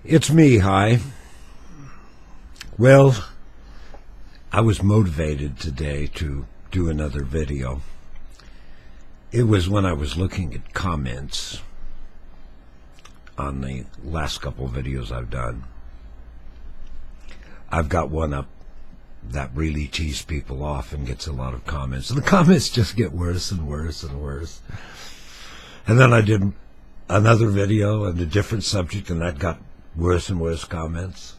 It's me, hi. Well, I was motivated today to do another video. It was when I was looking at comments on the last couple of videos I've done. I've got one up that really teases people off and gets a lot of comments. And the comments just get worse and worse and worse. And then I did another video on a different subject, and that got worse and worse comments.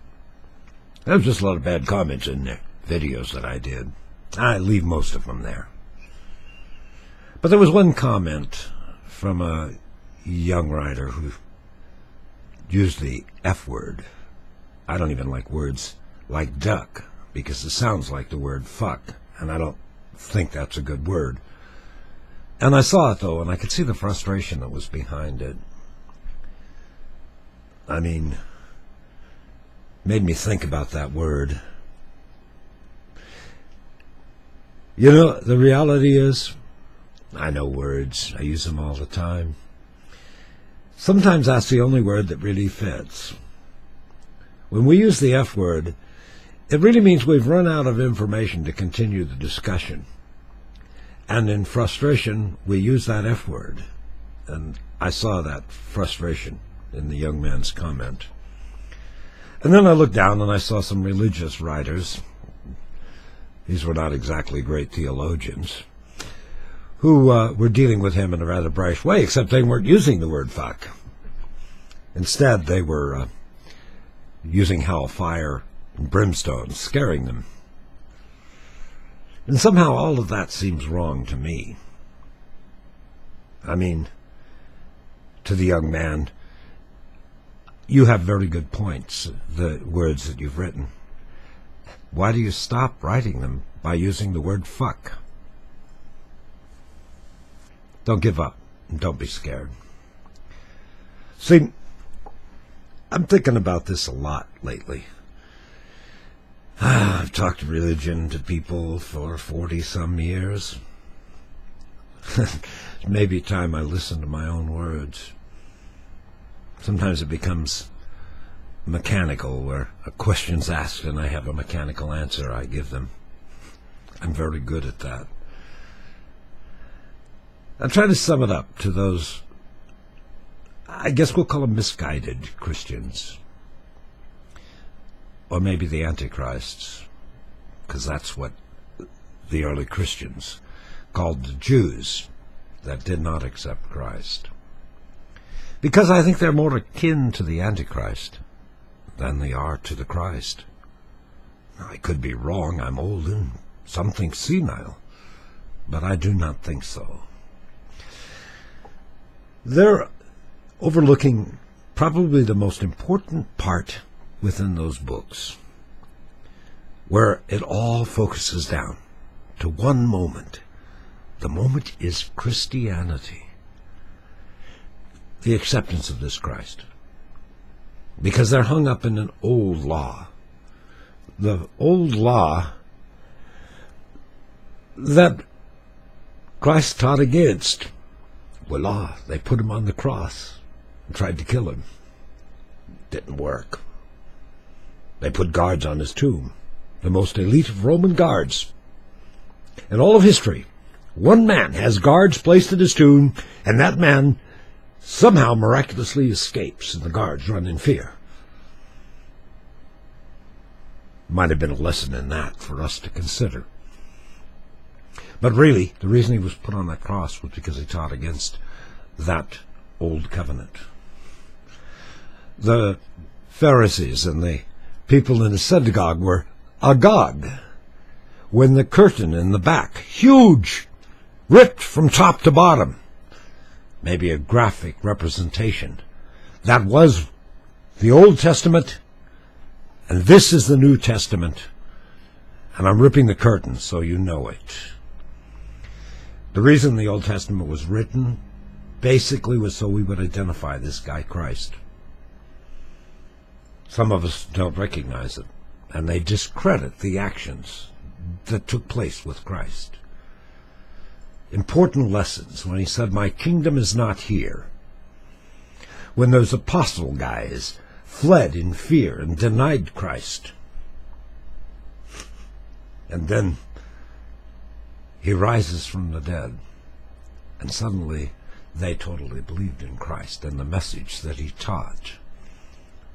There was just a lot of bad comments in the videos that I did. I leave most of them there. But there was one comment from a young writer who used the F word. I don't even like words like duck because it sounds like the word fuck, and I don't think that's a good word. And I saw it, though, and I could see the frustration that was behind it. I mean, made me think about that word. You know, the reality is, I know words. I use them all the time. Sometimes that's the only word that really fits. When we use the F word, it really means we've run out of information to continue the discussion. And in frustration, we use that F word. And I saw that frustration in the young man's comment. And then I looked down and I saw some religious writers. These were not exactly great theologians, who were dealing with him in a rather brash way, except they weren't using the word fuck. Instead, they were using hell, fire, and brimstone, scaring them. And somehow all of that seems wrong to me. I mean, to the young man, you have very good points, the words that you've written. Why do you stop writing them by using the word fuck? Don't give up, and don't be scared. See, I'm thinking about this a lot lately. I've talked religion to people for 40-some years. It may be time I listen to my own words. Sometimes it becomes mechanical, where a question's asked and I have a mechanical answer I give them. I'm very good at that. I'm trying to sum it up to those, I guess we'll call them misguided Christians. Or maybe the Antichrists, because that's what the early Christians called the Jews that did not accept Christ. Because I think they're more akin to the Antichrist than they are to the Christ. I could be wrong, I'm old and something senile, but I do not think so. They're overlooking probably the most important part within those books, where it all focuses down to one moment. The moment is Christianity, the acceptance of this Christ. Because they're hung up in an old law. The old law that Christ taught against. Voila, they put him on the cross and tried to kill him. Didn't work. They put guards on his tomb, the most elite of Roman guards. In all of history, one man has guards placed at his tomb, and that man somehow miraculously escapes, and the guards run in fear. Might have been a lesson in that for us to consider. But really, the reason he was put on that cross was because he taught against that old covenant. The Pharisees and the people in the synagogue were agog when the curtain in the back, huge, ripped from top to bottom, maybe a graphic representation. That was the Old Testament, and this is the New Testament, and I'm ripping the curtain so you know it. The reason the Old Testament was written basically was so we would identify this guy Christ. Some of us don't recognize it, and they discredit the actions that took place with Christ. Important lessons when he said, "My kingdom is not here." When those apostle guys fled in fear and denied Christ. And then he rises from the dead, and suddenly they totally believed in Christ and the message that he taught,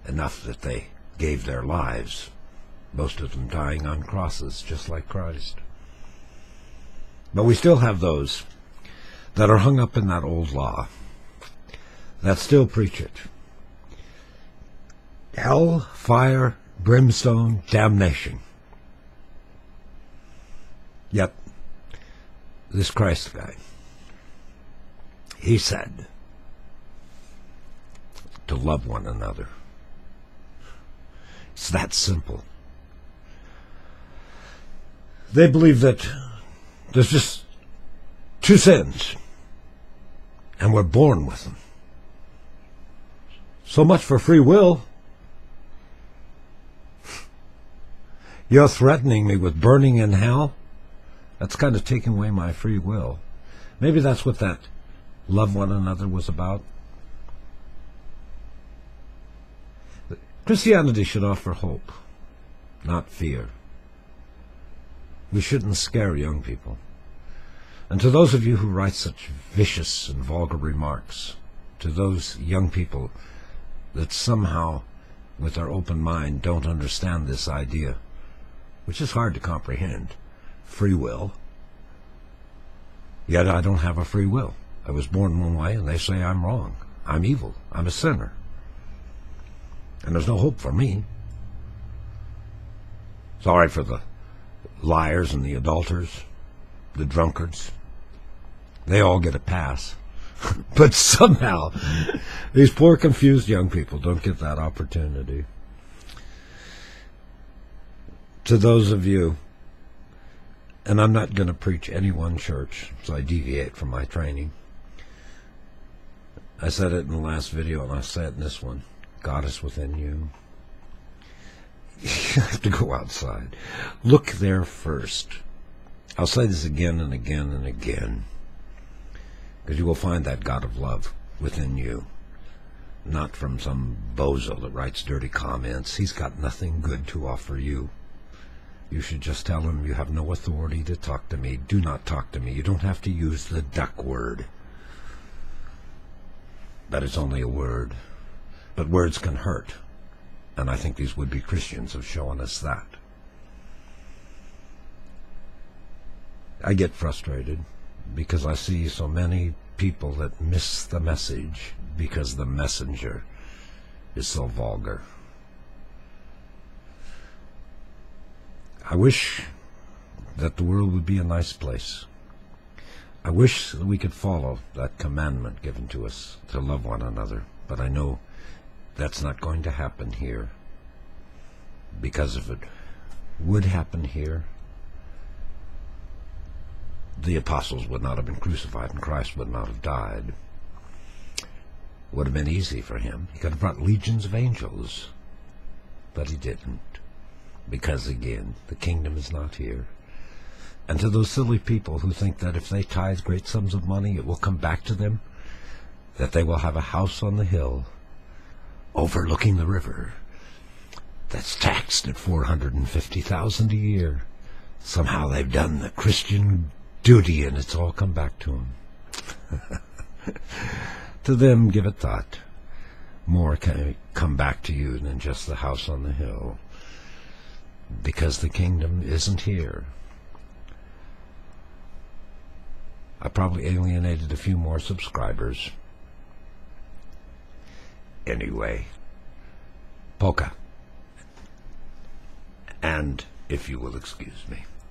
enough that they gave their lives, most of them dying on crosses just like Christ. But we still have those that are hung up in that old law, that still preach it. Hell, fire, brimstone, damnation. Yet, this Christ guy, he said to love one another. It's that simple. They believe that there's just two sins, and we're born with them. So much for free will. You're threatening me with burning in hell? That's kind of taking away my free will. Maybe that's what that love one another was about. Christianity should offer hope, not fear. We shouldn't scare young people. And to those of you who write such vicious and vulgar remarks, to those young people that somehow, with their open mind, don't understand this idea, which is hard to comprehend, free will. Yet I don't have a free will. I was born one way, and they say I'm wrong. I'm evil. I'm a sinner. And there's no hope for me. It's all right for the liars and the adulterers, the drunkards. They all get a pass. But somehow, these poor confused young people don't get that opportunity. To those of you, and I'm not going to preach any one church, so I deviate from my training. I said it in the last video, and I'll say it in this one. God is within you. You have to go outside. Look there first. I'll say this again and again and again, because you will find that God of love within you, not from some bozo that writes dirty comments. He's got nothing good to offer you. You should just tell him, you have no authority to talk to me. Do not talk to me. You don't have to use the duck word. That is only a word. But words can hurt. And I think these would-be Christians have shown us that. I get frustrated because I see so many people that miss the message because the messenger is so vulgar. I wish that the world would be a nice place. I wish that we could follow that commandment given to us to love one another, but I know that's not going to happen here, because if it would happen here, the apostles would not have been crucified and Christ would not have died. It would have been easy for him. He could have brought legions of angels, but he didn't. Because, again, the kingdom is not here. And to those silly people who think that if they tithe great sums of money, it will come back to them, that they will have a house on the hill overlooking the river that's taxed at $450,000 a year. Somehow they've done the Christian duty, and it's all come back to them. To them, give it thought. More can come back to you than just the house on the hill. Because the kingdom isn't here. I probably alienated a few more subscribers. Anyway, polka. And if you will excuse me.